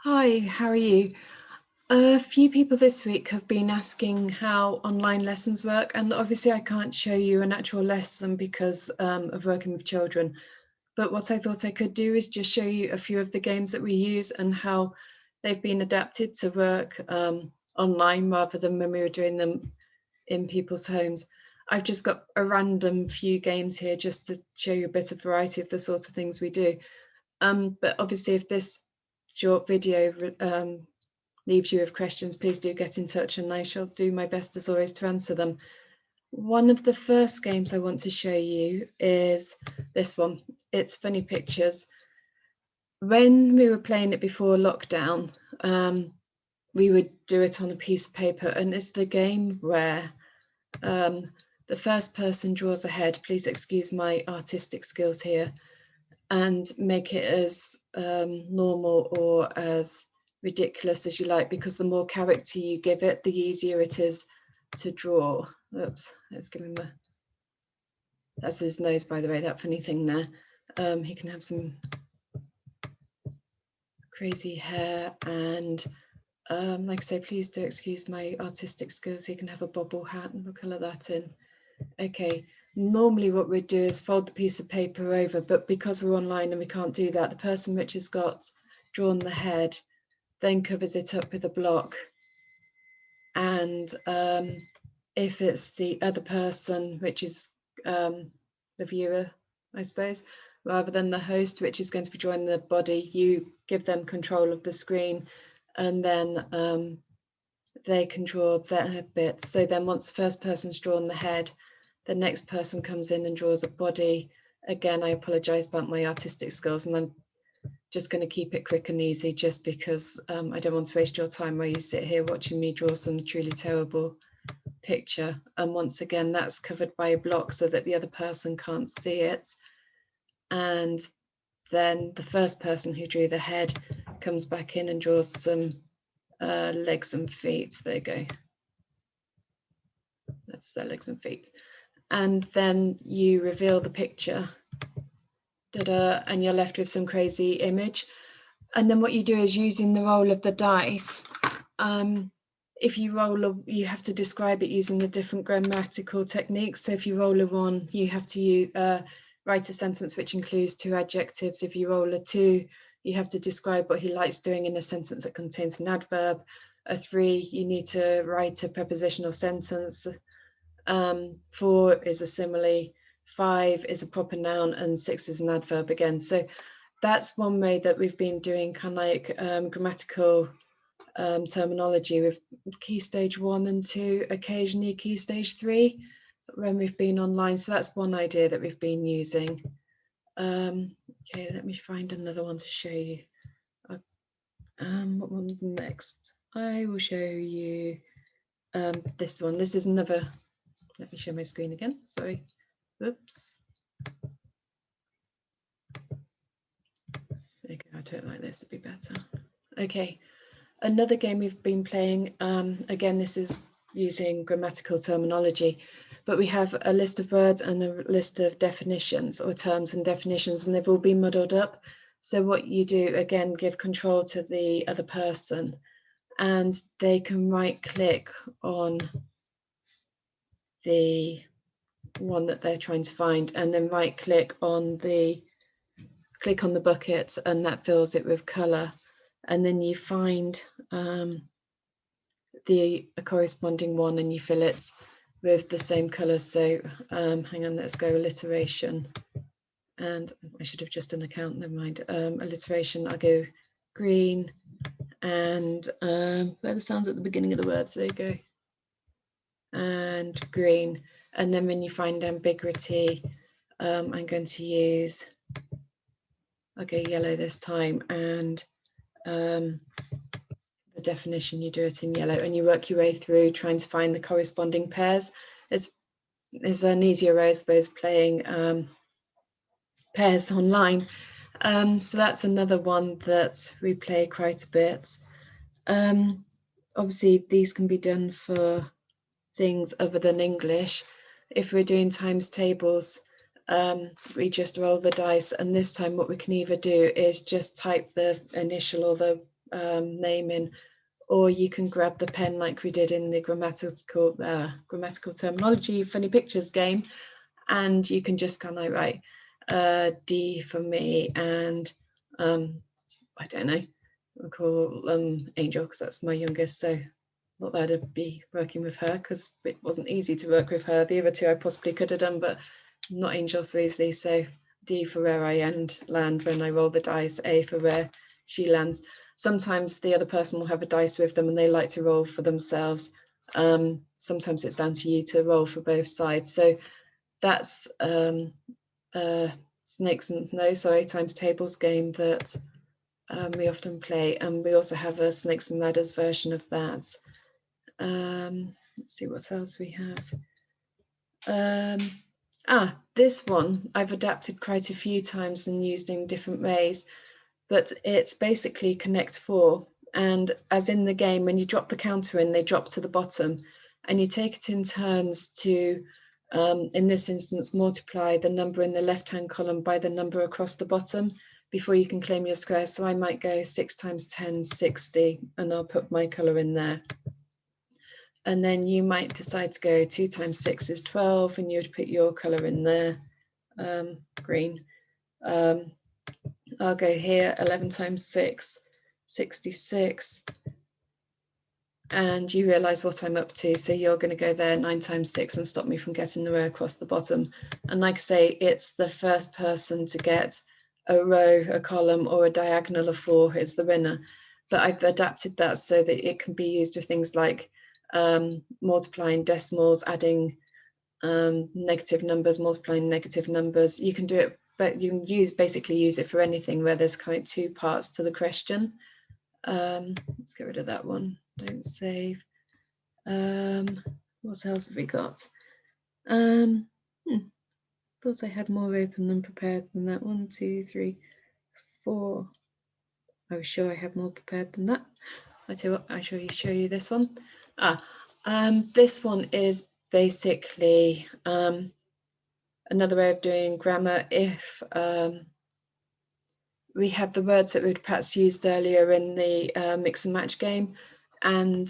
Hi, how are you? A few people this week have been asking how online lessons work, and obviously I can't show you an actual lesson because of working with children. But what I thought I could do is just show you a few of the games that we use and how they've been adapted to work online rather than when we were doing them in people's homes. I've just got a random few games here just to show you a bit of variety of the sorts of things we do. But obviously if this short video leaves you with questions, please do get in touch and I shall do my best as always to answer them. One of the first games I want to show you is this one. It's Funny Pictures. When we were playing it before lockdown, we would do it on a piece of paper, and it's the game where the first person draws a head. Please excuse my artistic skills here, and make it as normal or as ridiculous as you like, because the more character you give it, the easier it is to draw. Oops, let's give him a, that's his nose, by the way, that funny thing there. He can have some crazy hair, and like I say, please do excuse my artistic skills. He can have a bobble hat, and we'll colour that in. Okay, normally what we'd do is fold the piece of paper over, but because we're online and we can't do that, the person which has got drawn the head then covers it up with a block, and if it's the other person, which is the viewer, I suppose, rather than the host, which is going to be drawing the body, you give them control of the screen, and then they can draw their bit. So then once the first person's drawn the head, the next person comes in and draws a body. Again, I apologise about my artistic skills, and I'm just going to keep it quick and easy just because I don't want to waste your time while you sit here watching me draw some truly terrible picture. And once again, that's covered by a block so that the other person can't see it. And then the first person who drew the head comes back in and draws some legs and feet. There you go. That's their legs and feet. And then you reveal the picture. And you're left with some crazy image. And then what you do is, using the roll of the dice, if you roll you have to describe it using the different grammatical techniques. So if you roll a 1, you have to write a sentence which includes 2 adjectives. If you roll a 2, you have to describe what he likes doing in a sentence that contains an adverb. A 3, you need to write a prepositional sentence. 4 is a simile, 5 is a proper noun, and 6 is an adverb again. So that's one way that we've been doing kind of like grammatical terminology with key stage 1 and 2, occasionally key stage 3 when we've been online. So that's one idea that we've been using. Okay, let me find another one to show you. What one next? I will show you this one. This is another. Let me share my screen again. Sorry. Oops. Okay, I'll do it like this, it'd be better. Okay, another game we've been playing, again, this is using grammatical terminology, but we have a list of words and a list of definitions, or terms and definitions, and they've all been muddled up. So what you do, again, give control to the other person, and they can right click on the one that they're trying to find, and then right click on the bucket, and that fills it with color. And then you find the corresponding one and you fill it with the same color. So hang on, let's go alliteration, and I should have just done a count, never mind. Alliteration, I'll go green, and where the sounds at the beginning of the words, there you go, and green. And then when you find ambiguity, I'm going to use, I'll go yellow this time, and the definition, you do it in yellow, and you work your way through trying to find the corresponding pairs. It's an easier way, I suppose, playing pairs online. So that's another one that we play quite a bit. Obviously, these can be done for things other than English. If we're doing times tables, we just roll the dice, and this time what we can either do is just type the initial or the name in, or you can grab the pen like we did in the grammatical terminology funny pictures game, and you can just kind of write D for me, and I don't know, I'll call Angel because that's my youngest, so not that I'd be working with her because it wasn't easy to work with her. The other two I possibly could have done, but not Angel so easily. So D for where I land when I roll the dice, A for where she lands. Sometimes the other person will have a dice with them and they like to roll for themselves. Sometimes it's down to you to roll for both sides. So that's snakes and times tables game that we often play, and we also have a snakes and ladders version of that. Let's see what else we have. This one I've adapted quite a few times and used in different ways, but it's basically connect four, and as in the game, when you drop the counter in, they drop to the bottom, and you take it in turns to in this instance multiply the number in the left hand column by the number across the bottom before you can claim your square. So I might go 6 times 10, 60, and I'll put my colour in there. And then you might decide to go 2 times 6 is 12, and you'd put your colour in there, green. I'll go here, 11 times 6, 66. And you realise what I'm up to, so you're going to go there 9 times 6 and stop me from getting the row across the bottom. And like I say, it's the first person to get a row, a column, or a diagonal of 4 is the winner. But I've adapted that so that it can be used with things like multiplying decimals, adding negative numbers, multiplying negative numbers. You can do it, but you can basically use it for anything where there's kind of 2 parts to the question. Let's get rid of that one. Don't save. What else have we got? Thought I had more open than prepared than that. 1, 2, 3, 4. I was sure I had more prepared than that. I tell you what, I shall show you this one. This one is basically another way of doing grammar. If we have the words that we'd perhaps used earlier in the mix and match game, and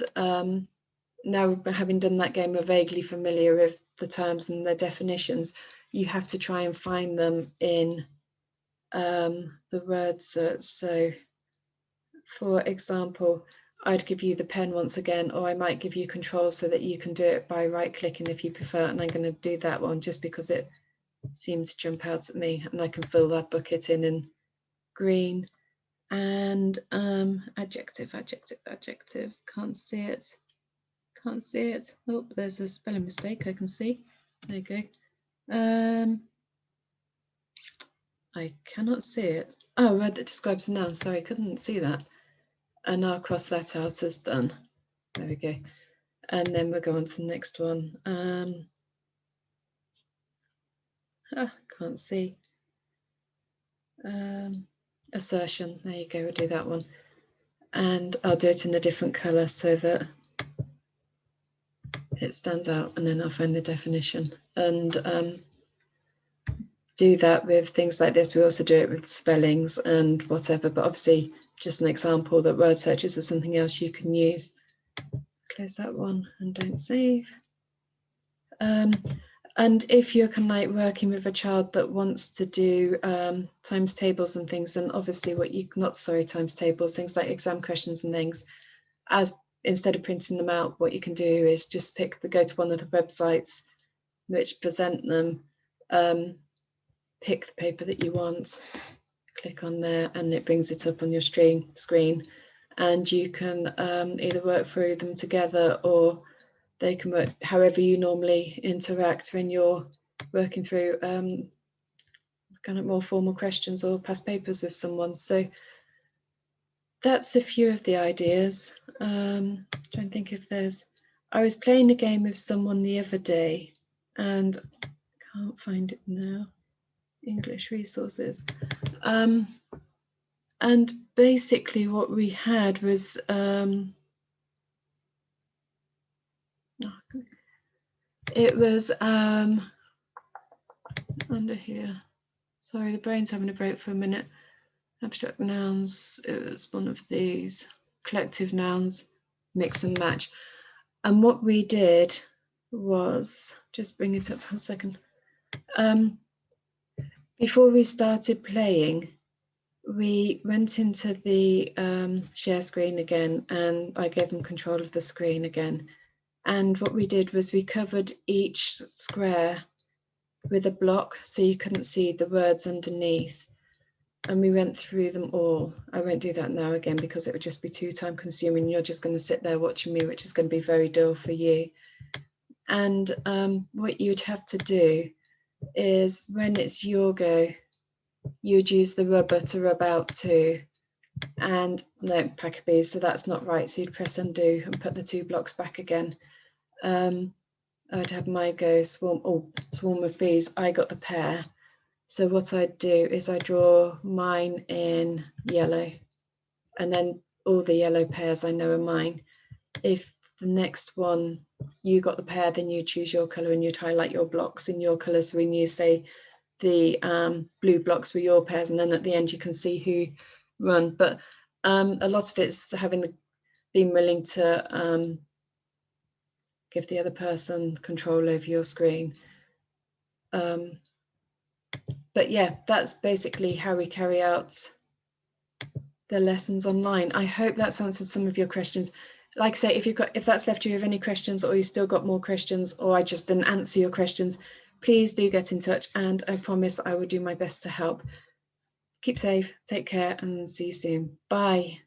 now having done that game, we're vaguely familiar with the terms and their definitions. You have to try and find them in the word search. So for example, I'd give you the pen once again, or I might give you control so that you can do it by right clicking if you prefer, and I'm going to do that one just because it seemed to jump out at me, and I can fill that bucket in green. And adjective, can't see it. Oh, there's a spelling mistake I can see. There you go. I cannot see it. Oh, word that describes a noun. Sorry, couldn't see that. And I'll cross that out as done. There we go. And then we'll go on to the next one. Can't see. Assertion. There you go. We'll do that one. And I'll do it in a different colour so that it stands out, and then I'll find the definition. And do that with things like this. We also do it with spellings and whatever, but obviously just an example that word searches are something else you can use. Close that one and don't save. And if you're kind of like working with a child that wants to do times tables and things, then obviously times tables, things like exam questions and things, instead of printing them out, what you can do is just go to one of the websites which present them, pick the paper that you want, click on there, and it brings it up on your screen, and you can either work through them together, or they can work however you normally interact when you're working through kind of more formal questions or past papers with someone. So that's a few of the ideas. Trying to think if I was playing a game with someone the other day, and I can't find it now. English resources. And basically what we had was it was under here. Sorry, the brain's having a break for a minute. Abstract nouns, it was one of these. Collective nouns, mix and match. And what we did was, just bring it up for a second. Before we started playing, we went into the share screen again, and I gave them control of the screen again. And what we did was we covered each square with a block so you couldn't see the words underneath. And we went through them all. I won't do that now again because it would just be too time consuming. You're just going to sit there watching me, which is going to be very dull for you. And what you'd have to do is when it's your go, you'd use the rubber to rub out to, and no, pack of bees, so that's not right. So you'd press undo and put the 2 blocks back again. I'd have my go, swarm of bees. I got the pair. So what I'd do is I draw mine in yellow, and then all the yellow pairs I know are mine. If the next one you got the pair, then you choose your color and you'd highlight your blocks in your color. So when you say the blue blocks were your pairs, and then at the end you can see who won. But a lot of it's being willing to give the other person control over your screen. But yeah, that's basically how we carry out the lessons online. I hope that's answered some of your questions. Like I say, if that's left you with any questions, or you still got more questions, or I just didn't answer your questions, please do get in touch, and I promise I will do my best to help. Keep safe, take care, and see you soon. Bye.